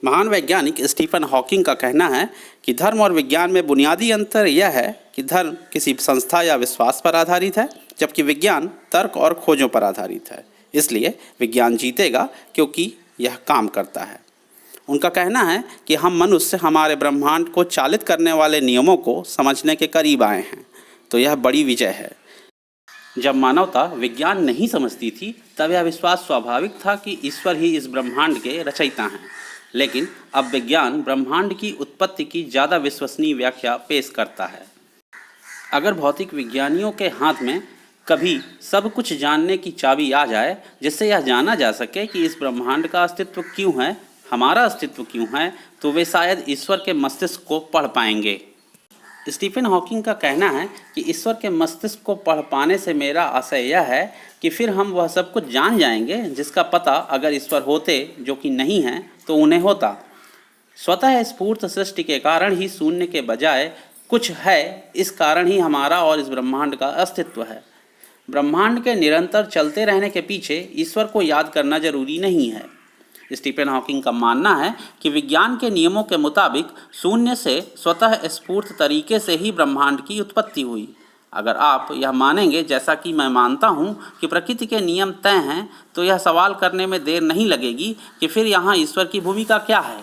महान वैज्ञानिक Stephen Hawking का कहना है कि धर्म और विज्ञान में बुनियादी अंतर यह है कि धर्म किसी संस्था या विश्वास पर आधारित है, जबकि विज्ञान तर्क और खोजों पर आधारित है। इसलिए विज्ञान जीतेगा क्योंकि यह काम करता है। उनका कहना है कि हम मनुष्य हमारे ब्रह्मांड को चालित करने वाले नियमों को समझने के करीब आए हैं, तो यह बड़ी विजय है। जब मानवता विज्ञान नहीं समझती थी तब यह विश्वास स्वाभाविक था कि ईश्वर ही इस ब्रह्मांड के रचयिता हैं, लेकिन अब विज्ञान ब्रह्मांड की उत्पत्ति की ज़्यादा विश्वसनीय व्याख्या पेश करता है। अगर भौतिक विज्ञानियों के हाथ में कभी सब कुछ जानने की चाबी आ जाए, जिससे यह जाना जा सके कि इस ब्रह्मांड का अस्तित्व क्यों है, हमारा अस्तित्व क्यों है, तो वे शायद ईश्वर के मस्तिष्क को पढ़ पाएंगे। स्टीफन हॉकिंग का कहना है कि ईश्वर के मस्तिष्क को पढ़ पाने से मेरा आशय यह है कि फिर हम वह सब कुछ जान जाएंगे जिसका पता अगर ईश्वर होते, जो कि नहीं है, तो उन्हें होता। स्वतः स्फूर्त सृष्टि के कारण ही शून्य के बजाय कुछ है, इस कारण ही हमारा और इस ब्रह्मांड का अस्तित्व है। ब्रह्मांड के निरंतर चलते रहने के पीछे ईश्वर को याद करना जरूरी नहीं है। स्टीफन हॉकिंग का मानना है कि विज्ञान के नियमों के मुताबिक शून्य से स्वतः स्फूर्त तरीके से ही ब्रह्मांड की उत्पत्ति हुई। अगर आप यह मानेंगे, जैसा कि मैं मानता हूँ, कि प्रकृति के नियम तय हैं, तो यह सवाल करने में देर नहीं लगेगी कि फिर यहाँ ईश्वर की भूमिका क्या है।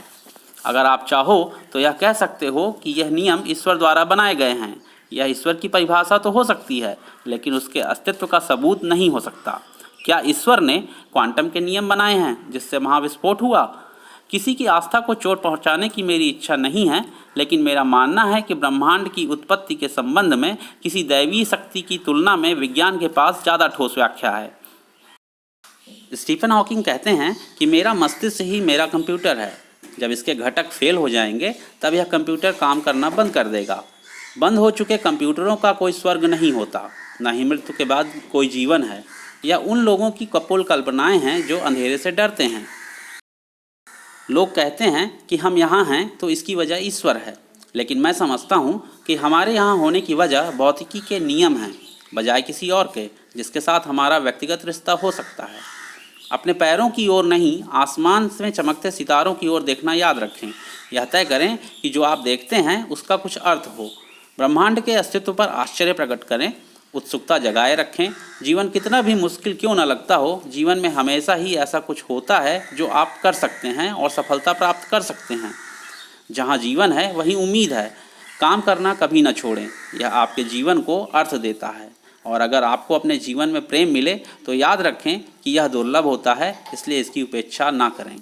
अगर आप चाहो तो यह कह सकते हो कि यह नियम ईश्वर द्वारा बनाए गए हैं। यह ईश्वर की परिभाषा तो हो सकती है, लेकिन उसके अस्तित्व का सबूत नहीं हो सकता। क्या ईश्वर ने क्वांटम के नियम बनाए हैं जिससे महाविस्फोट हुआ? किसी की आस्था को चोट पहुंचाने की मेरी इच्छा नहीं है, लेकिन मेरा मानना है कि ब्रह्मांड की उत्पत्ति के संबंध में किसी दैवीय शक्ति की तुलना में विज्ञान के पास ज़्यादा ठोस व्याख्या है। स्टीफन हॉकिंग कहते हैं कि मेरा मस्तिष्क ही मेरा कंप्यूटर है। जब इसके घटक फेल हो जाएंगे तब यह कंप्यूटर काम करना बंद कर देगा। बंद हो चुके कंप्यूटरों का कोई स्वर्ग नहीं होता, न ही मृत्यु के बाद कोई जीवन है। यह उन लोगों की कपोल कल्पनाएं हैं जो अंधेरे से डरते हैं। लोग कहते हैं कि हम यहाँ हैं तो इसकी वजह ईश्वर है, लेकिन मैं समझता हूँ कि हमारे यहाँ होने की वजह भौतिकी के नियम हैं, बजाय किसी और के जिसके साथ हमारा व्यक्तिगत रिश्ता हो सकता है। अपने पैरों की ओर नहीं, आसमान में चमकते सितारों की ओर देखना याद रखें। यह तय करें कि जो आप देखते हैं उसका कुछ अर्थ हो। ब्रह्मांड के अस्तित्व पर आश्चर्य प्रकट करें, उत्सुकता जगाए रखें। जीवन कितना भी मुश्किल क्यों न लगता हो, जीवन में हमेशा ही ऐसा कुछ होता है जो आप कर सकते हैं और सफलता प्राप्त कर सकते हैं। जहाँ जीवन है वहीं उम्मीद है। काम करना कभी न छोड़ें, यह आपके जीवन को अर्थ देता है। और अगर आपको अपने जीवन में प्रेम मिले तो याद रखें कि यह दुर्लभ होता है, इसलिए इसकी उपेक्षा ना करें।